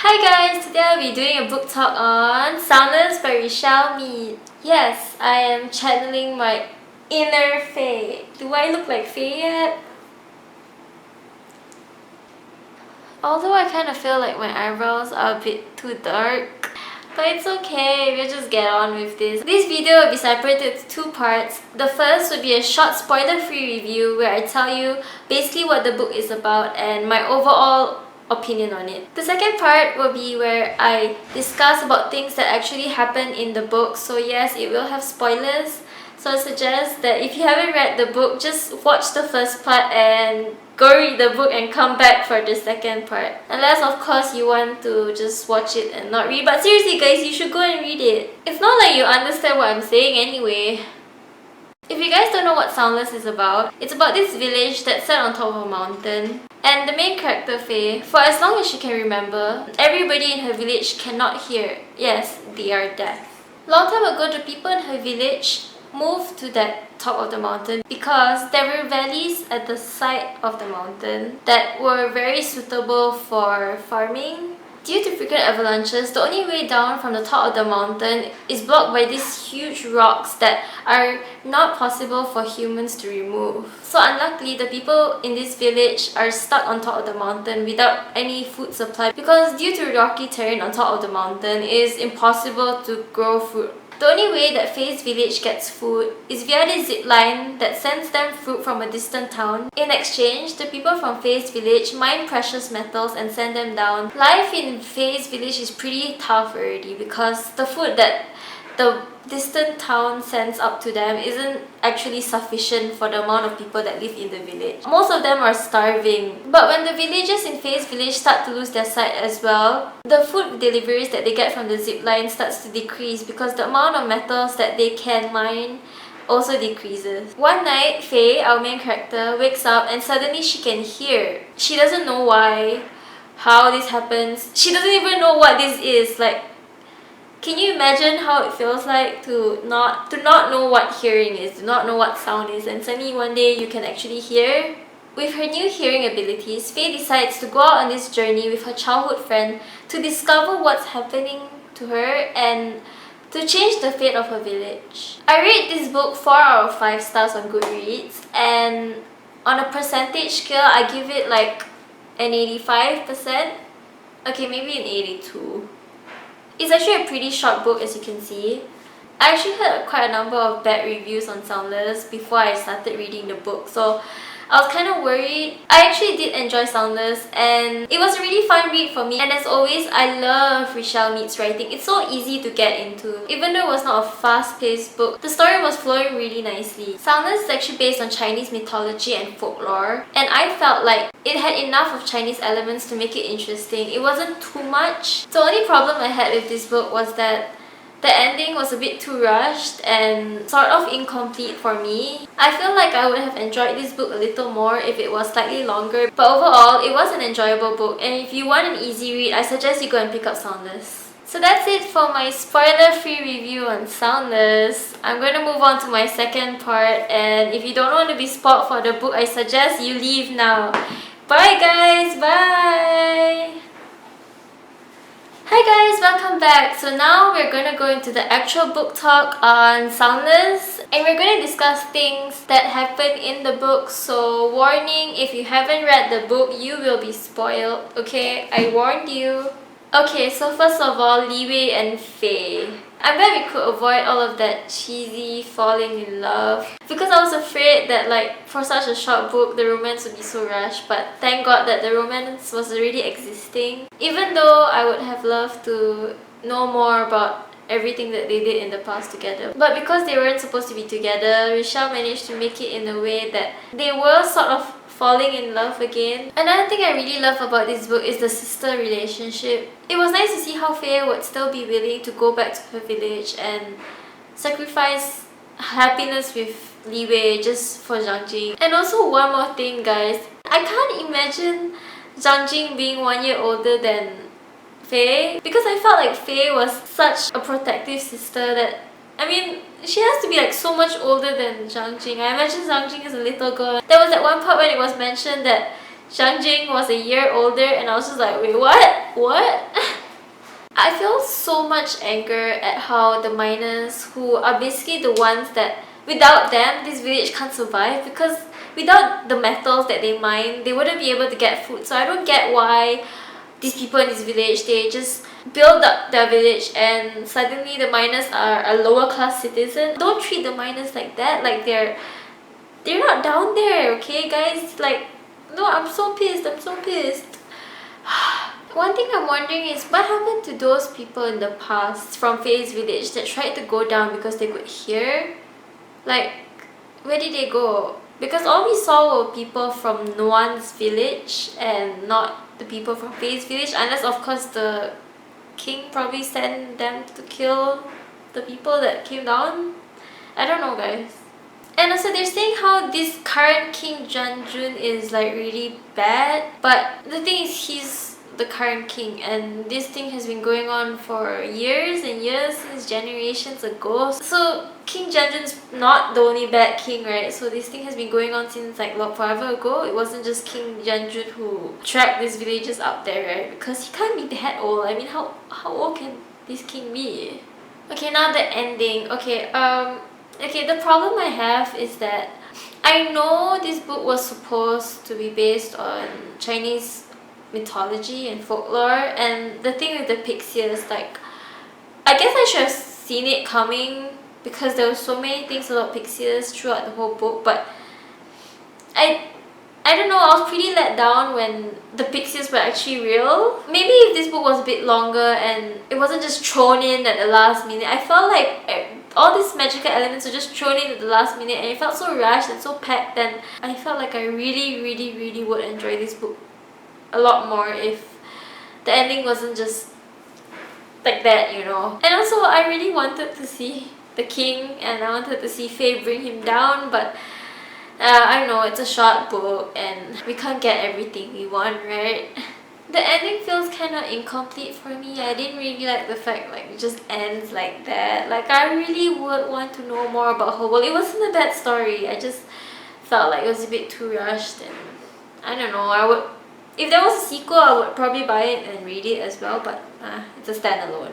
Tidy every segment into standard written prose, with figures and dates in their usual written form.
Hi guys, today I'll be doing a book talk on Soundless by Richelle Mead. Yes, I am channeling my inner Faye. Do I look like Faye yet? Although I kind of feel like my eyebrows are a bit too dark. But it's okay, we'll just get on with this. This video will be separated into two parts. The first would be a short spoiler-free review where I tell you basically what the book is about and my overall opinion on it. The second part will be where I discuss about things that actually happen in the book. So yes, it will have spoilers. So I suggest that if you haven't read the book, just watch the first part and go read the book and come back for the second part. Unless of course you want to just watch it and not read. But seriously guys, you should go and read it. It's not like you understand what I'm saying anyway. If you guys don't know what Soundless is about, it's about this village that's set on top of a mountain. And the main character, Faye, for as long as she can remember, everybody in her village cannot hear. Yes, they are deaf. Long time ago, the people in her village moved to that top of the mountain because there were valleys at the side of the mountain that were very suitable for farming. Due to frequent avalanches, the only way down from the top of the mountain is blocked by these huge rocks that are not possible for humans to remove. So unluckily, the people in this village are stuck on top of the mountain without any food supply because due to rocky terrain on top of the mountain, it is impossible to grow fruit. The only way that Faye's village gets food is via this zip line that sends them fruit from a distant town. In exchange, the people from Faye's village mine precious metals and send them down. Life in Faye's village is pretty tough already because the food that the distant town sends up to them isn't actually sufficient for the amount of people that live in the village. Most of them are starving. But when the villagers in Faye's village start to lose their sight as well, the food deliveries that they get from the zip line starts to decrease because the amount of metals that they can mine also decreases. One night, Faye, our main character, wakes up and suddenly she can hear. She doesn't know why, how this happens. She doesn't even know what this is. Like, can you imagine how it feels like to not know what hearing is, to not know what sound is, and suddenly one day you can actually hear? With her new hearing abilities, Faye decides to go out on this journey with her childhood friend to discover what's happening to her and to change the fate of her village. I rate this book 4 out of 5 stars on Goodreads, and on a percentage scale, I give it like an 85%. Okay, maybe an 82. It's actually a pretty short book, as you can see. I actually heard quite a number of bad reviews on Soundless before I started reading the book, so I was kind of worried. I actually did enjoy Soundless and it was a really fun read for me. And as always, I love Richelle Mead's writing. It's so easy to get into. Even though it was not a fast-paced book, the story was flowing really nicely. Soundless is actually based on Chinese mythology and folklore, and I felt like it had enough of Chinese elements to make it interesting. It wasn't too much. The only problem I had with this book was that the ending was a bit too rushed and sort of incomplete for me. I feel like I would have enjoyed this book a little more if it was slightly longer, but overall, it was an enjoyable book, and if you want an easy read, I suggest you go and pick up Soundless. So that's it for my spoiler-free review on Soundless. I'm going to move on to my second part, and if you don't want to be spoiled for the book, I suggest you leave now. Bye guys! Bye! Hi guys, welcome back. So now we're going to go into the actual book talk on Soundless, and we're going to discuss things that happen in the book. So warning, if you haven't read the book, you will be spoiled, okay? I warned you. Okay, so first of all, Liwei and Faye. I'm glad we could avoid all of that cheesy falling in love because I was afraid that like for such a short book the romance would be so rushed, but thank God that the romance was already existing. Even though I would have loved to know more about everything that they did in the past together. But because they weren't supposed to be together, Richelle managed to make it in a way that they were sort of falling in love again. Another thing I really love about this book is the sister relationship. It was nice to see how Faye would still be willing to go back to her village and sacrifice happiness with Liwei just for Zhang Jing. And also one more thing guys, I can't imagine Zhang Jing being 1 year older than Faye because I felt like Faye was such a protective sister that, I mean, she has to be like so much older than Zhang Jing. I imagine Zhang Jing is a little girl. There was that one part when it was mentioned that Zhang Jing was a year older and I was just like, wait, what? What? I feel so much anger at how the miners, who are basically the ones that without them this village can't survive, because without the metals that they mine they wouldn't be able to get food. So I don't get why these people in this village, they just build up their village and suddenly the miners are a lower class citizen. Don't treat the miners like that, like they're not down there, okay guys? Like, no, I'm so pissed, I'm so pissed. One thing I'm wondering is what happened to those people in the past from Faye's village that tried to go down because they could hear? Like, where did they go? Because all we saw were people from Nuan's village and not the people from Faye's village, unless of course the king probably sent them to kill the people that came down. I don't know, guys. And also they're saying how this current King Janjun is like really bad, but the thing is he's the current king and this thing has been going on for years and years, since generations ago. So King Janjun's not the only bad king, right? So this thing has been going on since like forever ago. It wasn't just King Janjun who tracked these villages up there, right? Because he can't be that old. I mean, how old can this king be? Okay, now the ending. Okay, the problem I have is that I know this book was supposed to be based on Chinese mythology and folklore, and the thing with the pixies, like, I guess I should have seen it coming because there were so many things about pixies throughout the whole book, but I don't know, I was pretty let down when the pixies were actually real. Maybe if this book was a bit longer and it wasn't just thrown in at the last minute. I felt like all these magical elements were just thrown in at the last minute and it felt so rushed and so packed, and I felt like I really would enjoy this book a lot more if the ending wasn't just like that, you know. And also I really wanted to see the king and I wanted to see Faye bring him down, but I know it's a short book and we can't get everything we want, right? The ending feels kind of incomplete for me. I didn't really like the fact like it just ends like that. Like, I really would want to know more about her. Well, it wasn't a bad story, I just felt like it was a bit too rushed, and I don't know, if there was a sequel, I would probably buy it and read it as well, but it's a standalone.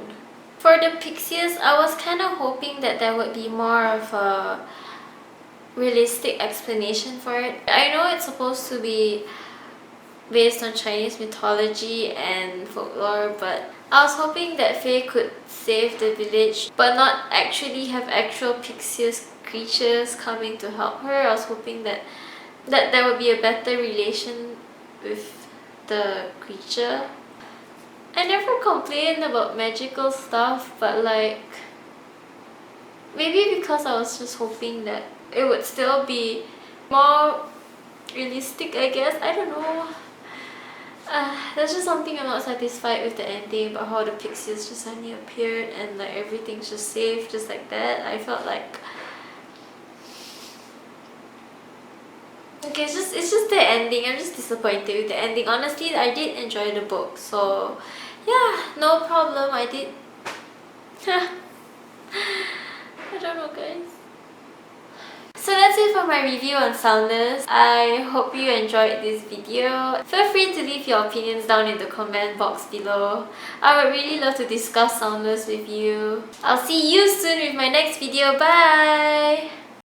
For the pixies, I was kind of hoping that there would be more of a realistic explanation for it. I know it's supposed to be based on Chinese mythology and folklore, but I was hoping that Faye could save the village but not actually have actual pixies creatures coming to help her. I was hoping that there would be a better relation with the creature. I never complained about magical stuff, but like, maybe because I was just hoping that it would still be more realistic, I guess. I don't know. There's just something I'm not satisfied with the ending, about how the pixies just suddenly appeared and like everything's just safe just like that. I felt like, okay, it's just the ending. I'm just disappointed with the ending. Honestly, I did enjoy the book, so yeah, no problem. I did. I don't know, guys. So that's it for my review on Soundless. I hope you enjoyed this video. Feel free to leave your opinions down in the comment box below. I would really love to discuss Soundless with you. I'll see you soon with my next video. Bye!